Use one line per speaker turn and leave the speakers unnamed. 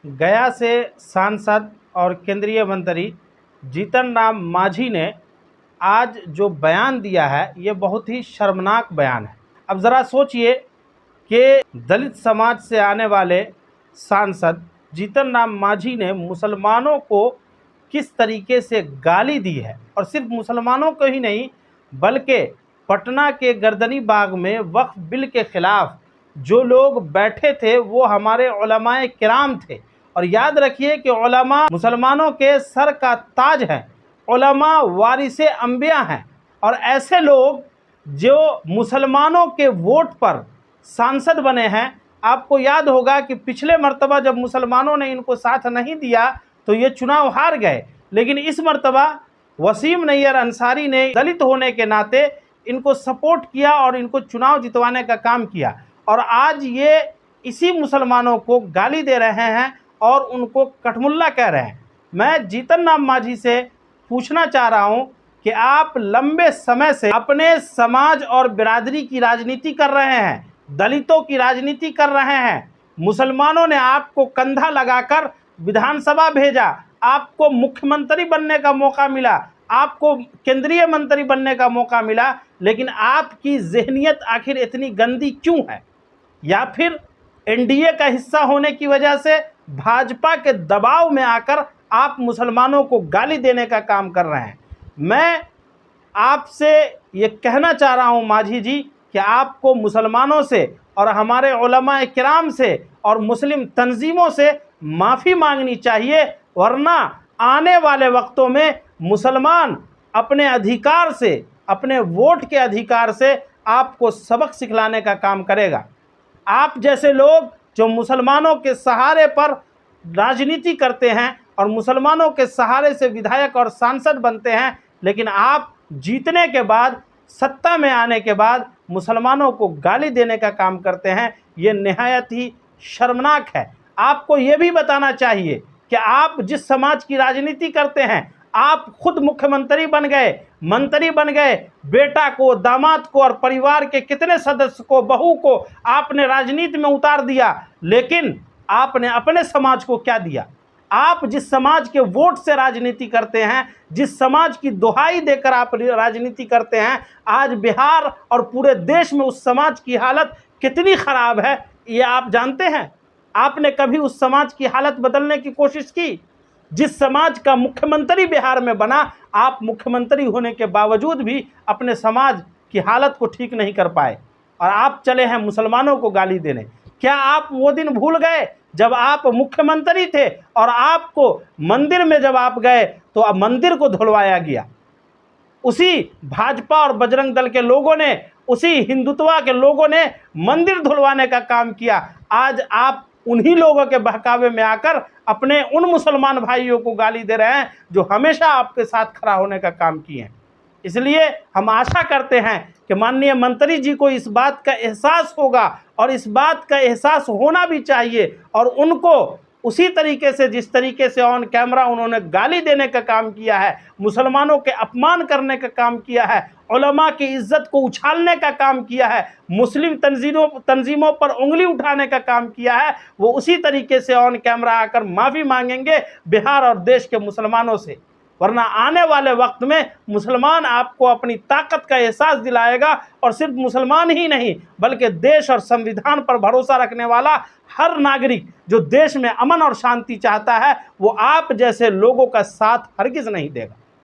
गया से सांसद और केंद्रीय मंत्री जीतन राम मांझी ने आज जो बयान दिया है ये बहुत ही शर्मनाक बयान है। अब ज़रा सोचिए कि दलित समाज से आने वाले सांसद जीतन राम मांझी ने मुसलमानों को किस तरीके से गाली दी है, और सिर्फ मुसलमानों को ही नहीं बल्कि पटना के गर्दनी बाग में वक्फ बिल के खिलाफ जो लोग बैठे थे वो हमारे उलमाए किराम थे। और याद रखिए कि उलमा मुसलमानों के सर का ताज है, उलमा वारिसे अंबिया हैं, और ऐसे लोग जो मुसलमानों के वोट पर सांसद बने हैं। आपको याद होगा कि पिछले मर्तबा जब मुसलमानों ने इनको साथ नहीं दिया तो ये चुनाव हार गए, लेकिन इस मर्तबा वसीम नैयर अंसारी ने दलित होने के नाते इनको सपोर्ट किया और इनको चुनाव जितवाने का काम किया। और आज ये इसी मुसलमानों को गाली दे रहे हैं और उनको कठमुल्ला कह रहे हैं। मैं जीतन राम मांझी से पूछना चाह रहा हूं कि आप लंबे समय से अपने समाज और बिरादरी की राजनीति कर रहे हैं, दलितों की राजनीति कर रहे हैं। मुसलमानों ने आपको कंधा लगाकर विधानसभा भेजा, आपको मुख्यमंत्री बनने का मौका मिला, आपको केंद्रीय मंत्री बनने का मौका मिला, लेकिन आपकी ज़हनियत आखिर इतनी गंदी क्यों है? या फिर एनडीए का हिस्सा होने की वजह से भाजपा के दबाव में आकर आप मुसलमानों को गाली देने का काम कर रहे हैं? मैं आपसे ये कहना चाह रहा हूँ मांझी जी कि आपको मुसलमानों से और हमारे उलमाए किराम से और मुस्लिम तंजीमों से माफ़ी मांगनी चाहिए, वरना आने वाले वक्तों में मुसलमान अपने अधिकार से, अपने वोट के अधिकार से आपको सबक सिखलाने का काम करेगा। आप जैसे लोग जो मुसलमानों के सहारे पर राजनीति करते हैं और मुसलमानों के सहारे से विधायक और सांसद बनते हैं, लेकिन आप जीतने के बाद, सत्ता में आने के बाद मुसलमानों को गाली देने का काम करते हैं, ये निहायत ही शर्मनाक है। आपको ये भी बताना चाहिए कि आप जिस समाज की राजनीति करते हैं, आप खुद मुख्यमंत्री बन गए, मंत्री बन गए, बेटा को, दामाद को और परिवार के कितने सदस्य को, बहू को आपने राजनीति में उतार दिया, लेकिन आपने अपने समाज को क्या दिया? आप जिस समाज के वोट से राजनीति करते हैं, जिस समाज की दुहाई देकर आप राजनीति करते हैं, आज बिहार और पूरे देश में उस समाज की हालत कितनी ख़राब है ये आप जानते हैं? आपने कभी उस समाज की हालत बदलने की कोशिश की? जिस समाज का मुख्यमंत्री बिहार में बना, आप मुख्यमंत्री होने के बावजूद भी अपने समाज की हालत को ठीक नहीं कर पाए और आप चले हैं मुसलमानों को गाली देने। क्या आप वो दिन भूल गए जब आप मुख्यमंत्री थे और आपको मंदिर में जब आप गए तो अब मंदिर को धुलवाया गया? उसी भाजपा और बजरंग दल के लोगों ने, उसी हिंदुत्वा के लोगों ने मंदिर धुलवाने का काम किया। आज आप उन्हीं लोगों के बहकावे में आकर अपने उन मुसलमान भाइयों को गाली दे रहे हैं जो हमेशा आपके साथ खड़ा होने का काम किए हैं। इसलिए हम आशा करते हैं कि माननीय मंत्री जी को इस बात का एहसास होगा और इस बात का एहसास होना भी चाहिए, और उनको उसी तरीके से, जिस तरीके से ऑन कैमरा उन्होंने गाली देने का काम किया है, मुसलमानों के अपमान करने का काम किया है, उलमा की इज्जत को उछालने का काम किया है, मुस्लिम तंजीमों पर उंगली उठाने का काम किया है, वो उसी तरीके से ऑन कैमरा आकर माफ़ी मांगेंगे बिहार और देश के मुसलमानों से। वरना आने वाले वक्त में मुसलमान आपको अपनी ताकत का एहसास दिलाएगा, और सिर्फ मुसलमान ही नहीं बल्कि देश और संविधान पर भरोसा रखने वाला हर नागरिक जो देश में अमन और शांति चाहता है, वो आप जैसे लोगों का साथ हरगिज़ नहीं देगा।